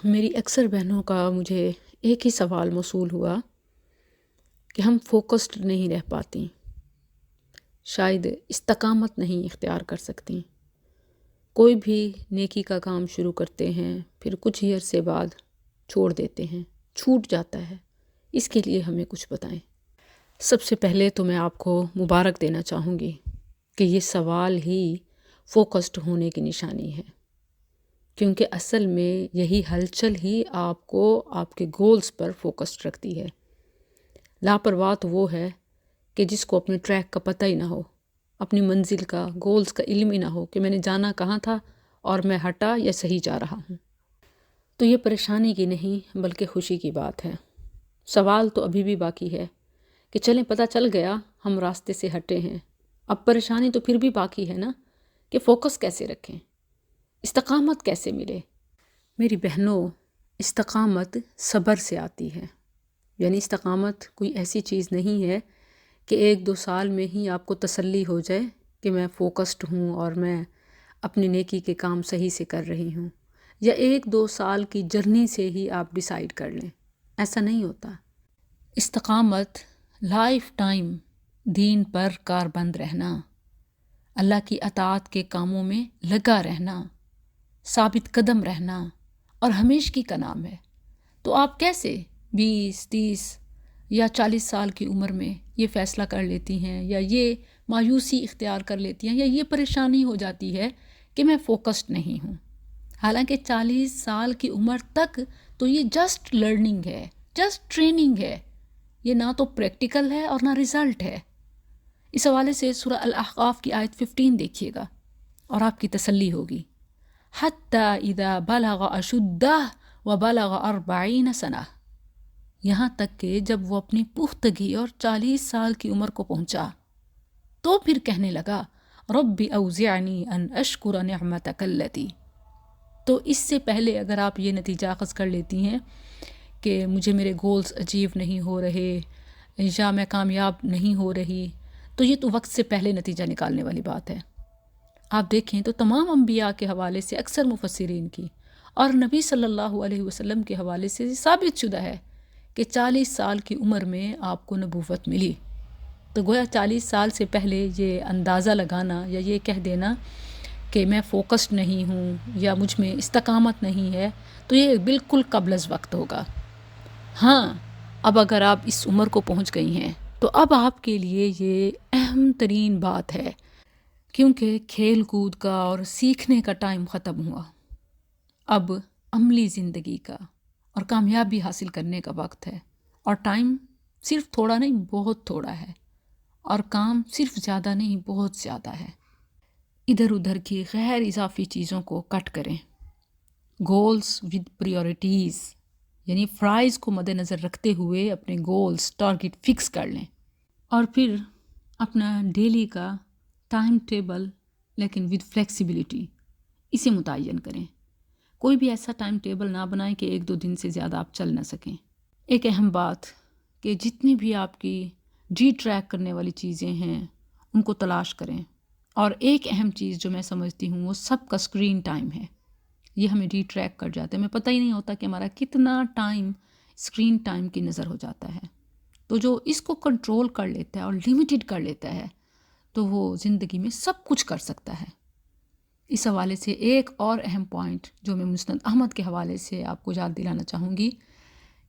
میری اکثر بہنوں کا مجھے ایک ہی سوال موصول ہوا کہ ہم فوکسڈ نہیں رہ پاتی، شاید استقامت نہیں اختیار کر سکتی۔ کوئی بھی نیکی کا کام شروع کرتے ہیں، پھر کچھ ہی عرصے بعد چھوڑ دیتے ہیں، چھوٹ جاتا ہے۔ اس کے لیے ہمیں کچھ بتائیں۔ سب سے پہلے تو میں آپ کو مبارک دینا چاہوں گی کہ یہ سوال ہی فوکسڈ ہونے کی نشانی ہے، کیونکہ اصل میں یہی ہلچل ہی آپ کو آپ کے گولز پر فوکسڈ رکھتی ہے۔ لاپرواہ تو وہ ہے کہ جس کو اپنے ٹریک کا پتہ ہی نہ ہو، اپنی منزل کا، گولز کا علم ہی نہ ہو کہ میں نے جانا کہاں تھا اور میں ہٹا یا صحیح جا رہا ہوں۔ تو یہ پریشانی کی نہیں بلکہ خوشی کی بات ہے۔ سوال تو ابھی بھی باقی ہے کہ چلیں پتہ چل گیا ہم راستے سے ہٹے ہیں، اب پریشانی تو پھر بھی باقی ہے نا کہ فوکس کیسے رکھیں، استقامت کیسے ملے۔ میری بہنوں، استقامت صبر سے آتی ہے۔ یعنی استقامت کوئی ایسی چیز نہیں ہے کہ 1-2 سال میں ہی آپ کو تسلی ہو جائے کہ میں فوکسڈ ہوں اور میں اپنی نیکی کے کام صحیح سے کر رہی ہوں، یا 1-2 سال کی جرنی سے ہی آپ ڈیسائیڈ کر لیں۔ ایسا نہیں ہوتا۔ استقامت لائف ٹائم دین پر کاربند رہنا، اللہ کی اطاعت کے کاموں میں لگا رہنا، ثابت قدم رہنا اور ہمیشگی کا نام ہے۔ تو آپ کیسے 20-30 یا 40 سال کی عمر میں یہ فیصلہ کر لیتی ہیں یا یہ مایوسی اختیار کر لیتی ہیں یا یہ پریشانی ہو جاتی ہے کہ میں فوکسڈ نہیں ہوں؟ حالانکہ 40 سال کی عمر تک تو یہ جسٹ لرننگ ہے، جسٹ ٹریننگ ہے، یہ نہ تو پریکٹیکل ہے اور نہ ریزلٹ ہے۔ اس حوالے سے سورہ الاحقاف کی آیت 15 دیکھیے گا اور آپ کی تسلی ہوگی۔ حَتَّى إِذَا بَلَغَ أَشُدَّهُ وَبَلَغَ 40 سَنَةً، یہاں تک کہ جب وہ اپنی پختگی اور 40 سال کی عمر کو پہنچا تو پھر کہنے لگا رَبِّ أَوْزِعْنِي أَنْ أَشْكُرَ نِعْمَتَكَ الَّتِي۔ تو اس سے پہلے اگر آپ یہ نتیجہ اخذ کر لیتی ہیں کہ مجھے میرے گولز اچیو نہیں ہو رہے یا میں کامیاب نہیں ہو رہی، تو یہ تو وقت سے پہلے نتیجہ نکالنے والی بات ہے۔ آپ دیکھیں تو تمام انبیاء کے حوالے سے، اکثر مفسرین کی اور نبی صلی اللہ علیہ وسلم کے حوالے سے ثابت شدہ ہے کہ 40 سال کی عمر میں آپ کو نبوت ملی۔ تو گویا 40 سال سے پہلے یہ اندازہ لگانا یا یہ کہہ دینا کہ میں فوکسڈ نہیں ہوں یا مجھ میں استقامت نہیں ہے، تو یہ بالکل قبل از وقت ہوگا۔ ہاں، اب اگر آپ اس عمر کو پہنچ گئی ہیں تو اب آپ کے لیے یہ اہم ترین بات ہے، کیونکہ کھیل کود کا اور سیکھنے کا ٹائم ختم ہوا۔ اب عملی زندگی کا اور کامیابی حاصل کرنے کا وقت ہے، اور ٹائم صرف تھوڑا نہیں بہت تھوڑا ہے، اور کام صرف زیادہ نہیں بہت زیادہ ہے۔ ادھر ادھر کی غیر اضافی چیزوں کو کٹ کریں، گولز ود پریورٹیز، یعنی فرائض کو مد نظر رکھتے ہوئے اپنے گولز ٹارگٹ فکس کر لیں، اور پھر اپنا ڈیلی کا ٹائم ٹیبل لیکن ود فلیکسیبلٹی اسے متعین کریں۔ کوئی بھی ایسا ٹائم ٹیبل نہ بنائیں کہ 1-2 دن سے زیادہ آپ چل نہ سکیں۔ ایک اہم بات کہ جتنی بھی آپ کی ٹریک کرنے والی چیزیں ہیں ان کو تلاش کریں، اور ایک اہم چیز جو میں سمجھتی ہوں وہ سب کا اسکرین ٹائم ہے۔ یہ ہمیں ٹریک کر جاتے ہیں، ہمیں پتہ ہی نہیں ہوتا کہ ہمارا کتنا ٹائم اسکرین ٹائم کی نظر ہو جاتا ہے۔ تو جو اس کو کنٹرول کر لیتا ہے اور لیمیٹڈ کر لیتا ہے تو وہ زندگی میں سب کچھ کر سکتا ہے۔ اس حوالے سے ایک اور اہم پوائنٹ جو میں مسند احمد کے حوالے سے آپ کو یاد دلانا چاہوں گی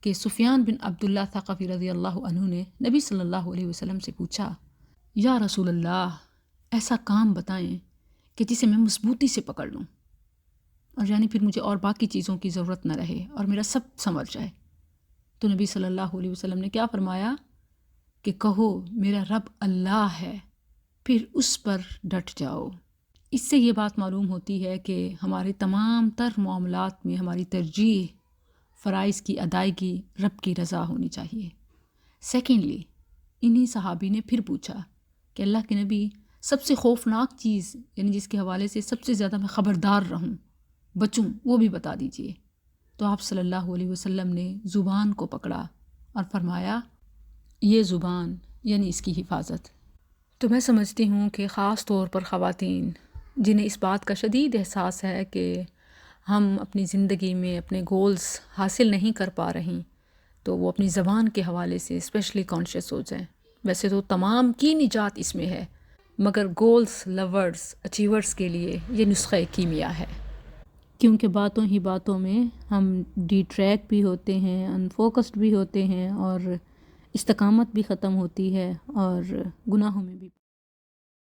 کہ سفیان بن عبداللہ ثقفی رضی اللہ عنہ نے نبی صلی اللہ علیہ وسلم سے پوچھا، یا رسول اللہ، ایسا کام بتائیں کہ جسے میں مضبوطی سے پکڑ لوں، اور یعنی پھر مجھے اور باقی چیزوں کی ضرورت نہ رہے اور میرا سب سنور جائے۔ تو نبی صلی اللہ علیہ وسلم نے کیا فرمایا کہ کہو میرا رب اللہ ہے، پھر اس پر ڈٹ جاؤ۔ اس سے یہ بات معلوم ہوتی ہے کہ ہمارے تمام تر معاملات میں ہماری ترجیح فرائض کی ادائیگی رب کی رضا ہونی چاہیے۔ سیکنڈلی، انہی صحابی نے پھر پوچھا کہ اللہ کے نبی، سب سے خوفناک چیز یعنی جس کے حوالے سے سب سے زیادہ میں خبردار رہوں، بچوں، وہ بھی بتا دیجئے۔ تو آپ صلی اللہ علیہ وسلم نے زبان کو پکڑا اور فرمایا، یہ زبان یعنی اس کی حفاظت۔ تو میں سمجھتی ہوں کہ خاص طور پر خواتین جنہیں اس بات کا شدید احساس ہے کہ ہم اپنی زندگی میں اپنے گولز حاصل نہیں کر پا رہیں تو وہ اپنی زبان کے حوالے سے اسپیشلی کانشیس ہو جائیں. ویسے تو تمام کی نجات اس میں ہے، مگر گولز لورز اچیورز کے لیے یہ نسخہ کیمیا ہے. کیونکہ باتوں ہی باتوں میں ہم ڈی ٹریک بھی ہوتے ہیں، ان فوکسڈ بھی ہوتے ہیں، اور استقامت بھی ختم ہوتی ہے، اور گناہوں میں بھی